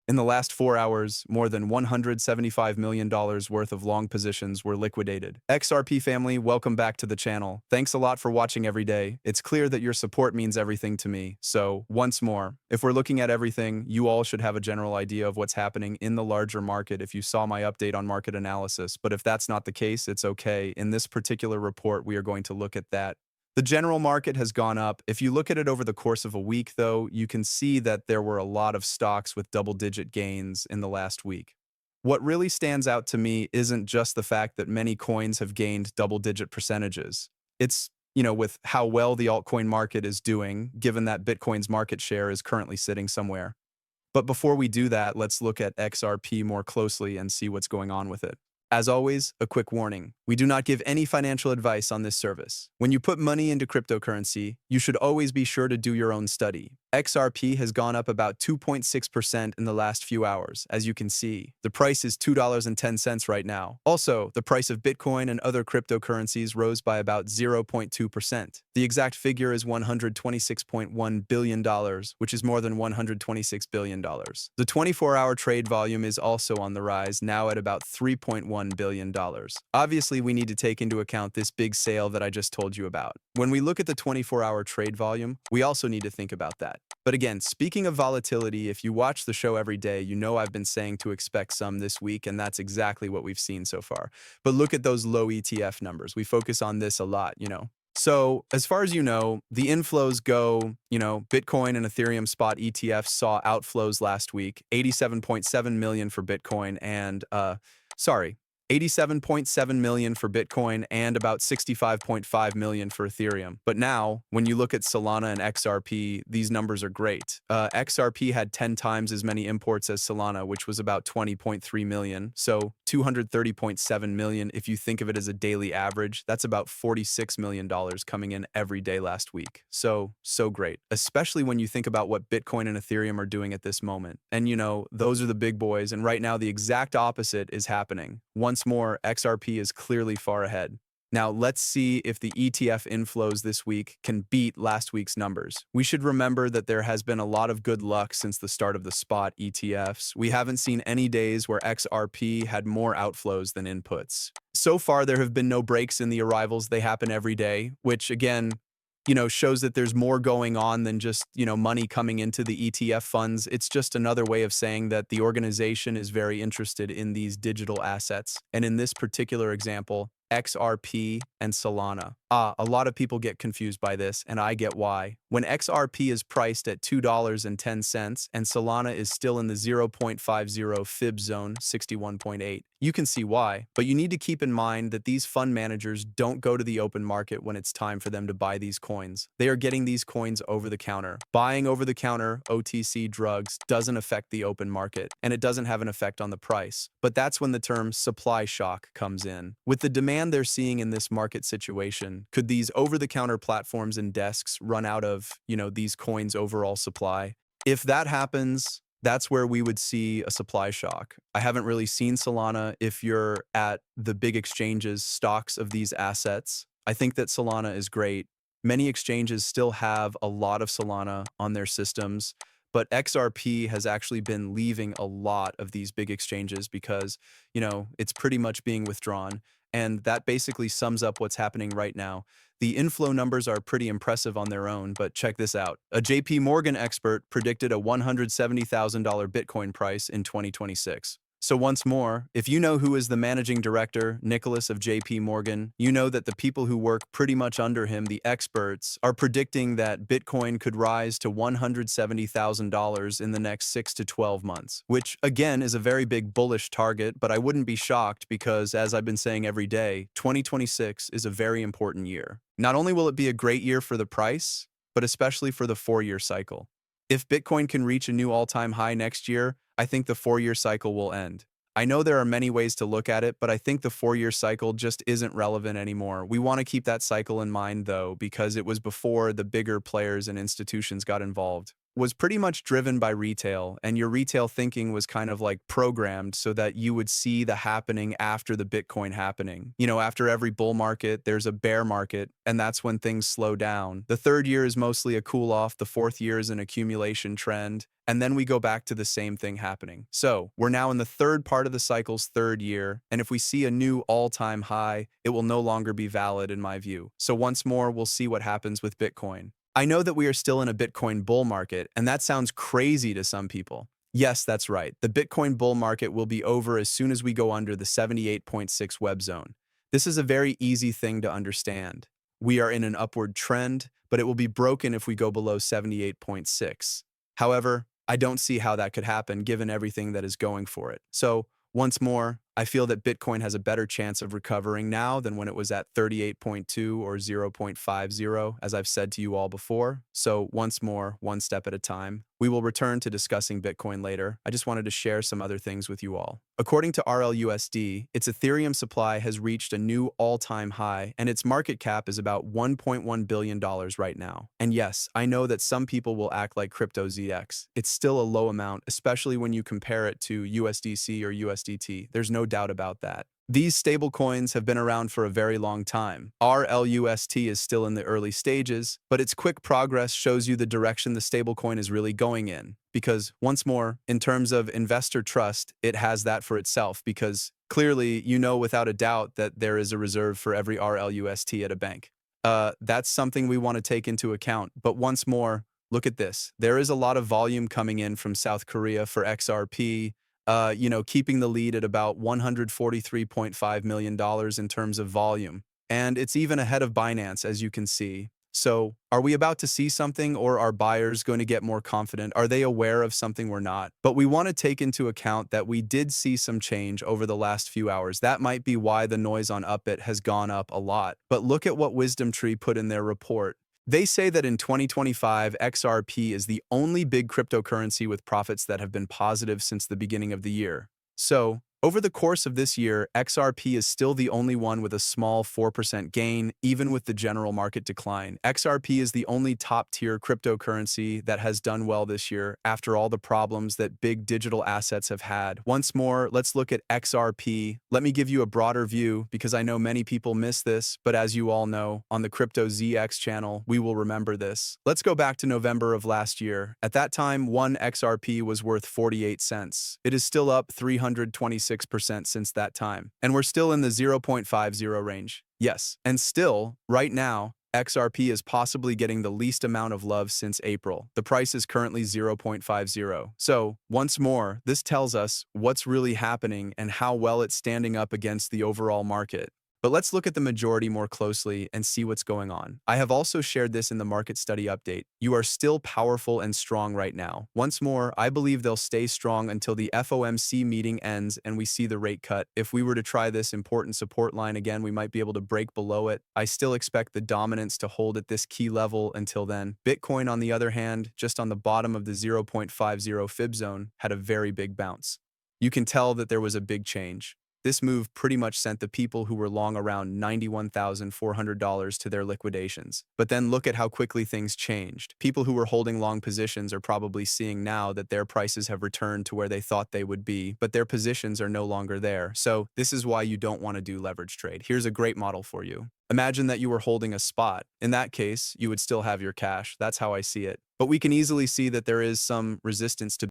In the last 4 hours, more than $175 million worth of long positions were liquidated. XRP family, welcome back to the channel. Thanks a lot for watching every day. It's clear that your support means everything to me. So, once more, if we're looking at everything, you all should have a general idea of what's happening in the larger market if you saw my update on market analysis. But if that's not the case, it's okay. In this particular report, we are going to look at that. The general market has gone up. If you look at it over the course of a week, though, you can see that there were a lot of stocks with double-digit gains in the last week. What really stands out to me isn't just the fact that many coins have gained double-digit percentages. It's, with how well the altcoin market is doing, given that Bitcoin's market share is currently sitting somewhere. But before we do that, let's look at XRP more closely and see what's going on with it. As always, a quick warning. We do not give any financial advice on this service. When you put money into cryptocurrency, you should always be sure to do your own study. XRP has gone up about 2.6% in the last few hours. As you can see, the price is $2.10 right now. Also, the price of Bitcoin and other cryptocurrencies rose by about 0.2%. The exact figure is $126.1 billion, which is more than $126 billion. The 24-hour trade volume is also on the rise, now at about $3.1 billion. Obviously, we need to take into account this big sale that I just told you about. When we look at the 24-hour trade volume, we also need to think about that. But again, speaking of volatility, if you watch the show every day, you know I've been saying to expect some this week, and that's exactly what we've seen so far. But look at those low ETF numbers. We focus on this a lot. So, as far as you know, the inflows go, Bitcoin and Ethereum spot ETFs saw outflows last week, 87.7 million for Bitcoin and, 87.7 million for Bitcoin and about 65.5 million for Ethereum. But now, when you look at Solana and XRP, these numbers are great. XRP had 10 times as many imports as Solana, which was about 20.3 million. So 230.7 million, if you think of it as a daily average, that's about $46 million coming in every day last week. So great, especially when you think about what Bitcoin and Ethereum are doing at this moment. And those are the big boys. And right now, the exact opposite is happening. Once more, XRP is clearly far ahead. Now, let's see if the ETF inflows this week can beat last week's numbers. We should remember that there has been a lot of good luck since the start of the spot ETFs. We haven't seen any days where XRP had more outflows than inputs. So far, there have been no breaks in the arrivals. They happen every day, which again, shows that there's more going on than just, money coming into the ETF funds. It's just another way of saying that the organization is very interested in these digital assets. And in this particular example, XRP and Solana. A lot of people get confused by this, and I get why. When XRP is priced at $2.10 and Solana is still in the 0.50 fib zone, 61.8, you can see why. But you need to keep in mind that these fund managers don't go to the open market when it's time for them to buy these coins. They are getting these coins over the counter. Buying over the counter OTC drugs doesn't affect the open market, and it doesn't have an effect on the price. But that's when the term supply shock comes in. With the demand they're seeing in this market situation, could these over-the-counter platforms and desks run out of, these coins' overall supply? If that happens, that's where we would see a supply shock. I haven't really seen Solana. If you're at the big exchanges, stocks of these assets, I think that Solana is great. Many exchanges still have a lot of Solana on their systems, but XRP has actually been leaving a lot of these big exchanges because, it's pretty much being withdrawn. And that basically sums up what's happening right now. The inflow numbers are pretty impressive on their own, but check this out. A JP Morgan expert predicted a $170,000 Bitcoin price in 2026. So once more, if you know who is the managing director, Nicholas of JP Morgan, you know that the people who work pretty much under him, the experts, are predicting that Bitcoin could rise to $170,000 in the next 6 to 12 months, which again is a very big bullish target, but I wouldn't be shocked because, as I've been saying every day, 2026 is a very important year. Not only will it be a great year for the price, but especially for the 4-year cycle. If Bitcoin can reach a new all-time high next year, I think the 4-year cycle will end. I know there are many ways to look at it, but I think the 4-year cycle just isn't relevant anymore. We want to keep that cycle in mind, though, because it was before the bigger players and institutions got involved. was pretty much driven by retail, and your retail thinking was kind of like programmed so that you would see the happening after the Bitcoin happening. After every bull market, there's a bear market, and that's when things slow down. The third year is mostly a cool off, the fourth year is an accumulation trend, and then we go back to the same thing happening. So we're now in the third part of the cycle's third year, and if we see a new all-time high, it will no longer be valid in my view. So once more, we'll see what happens with Bitcoin. I know that we are still in a Bitcoin bull market, and that sounds crazy to some people. Yes, that's right. The Bitcoin bull market will be over as soon as we go under the 78.6 web zone. This is a very easy thing to understand. We are in an upward trend, but it will be broken if we go below 78.6. However, I don't see how that could happen given everything that is going for it. So, once more, I feel that Bitcoin has a better chance of recovering now than when it was at 38.2 or 0.50, as I've said to you all before. So once more, one step at a time. We will return to discussing Bitcoin later. I just wanted to share some other things with you all. According to RLUSD, its Ethereum supply has reached a new all-time high, and its market cap is about $1.1 billion right now. And yes, I know that some people will act like crypto ZX. It's still a low amount, especially when you compare it to USDC or USDT. There's no doubt about that. These stablecoins have been around for a very long time. RLUST is still in the early stages, but its quick progress shows you the direction the stablecoin is really going in. Because, once more, in terms of investor trust, it has that for itself because clearly you know without a doubt that there is a reserve for every RLUST at a bank. That's something we want to take into account, but once more, look at this. There is a lot of volume coming in from South Korea for XRP, keeping the lead at about $143.5 million in terms of volume. And it's even ahead of Binance, as you can see. So, are we about to see something, or are buyers going to get more confident? Are they aware of something we're not? But we want to take into account that we did see some change over the last few hours. That might be why the noise on Upbit has gone up a lot. But look at what Wisdom Tree put in their report. They say that in 2025, XRP is the only big cryptocurrency with profits that have been positive since the beginning of the year. So, over the course of this year, XRP is still the only one with a small 4% gain, even with the general market decline. XRP is the only top-tier cryptocurrency that has done well this year after all the problems that big digital assets have had. Once more, let's look at XRP. Let me give you a broader view because I know many people miss this, but as you all know, on the Crypto ZX channel, we will remember this. Let's go back to November of last year. At that time, one XRP was worth 48 cents. It is still up 326% since that time. And we're still in the 0.50 range. Yes. And still, right now, XRP is possibly getting the least amount of love since April. The price is currently 0.50. So, once more, this tells us what's really happening and how well it's standing up against the overall market. But let's look at the majority more closely and see what's going on. I have also shared this in the market study update. You are still powerful and strong right now. Once more, I believe they'll stay strong until the FOMC meeting ends and we see the rate cut. If we were to try this important support line again, we might be able to break below it. I still expect the dominance to hold at this key level until then. Bitcoin, on the other hand, just on the bottom of the 0.50 fib zone, had a very big bounce. You can tell that there was a big change. This move pretty much sent the people who were long around $91,400 to their liquidations. But then look at how quickly things changed. People who were holding long positions are probably seeing now that their prices have returned to where they thought they would be, but their positions are no longer there. So this is why you don't want to do leverage trade. Here's a great model for you. Imagine that you were holding a spot. In that case, you would still have your cash. That's how I see it. But we can easily see that there is some resistance to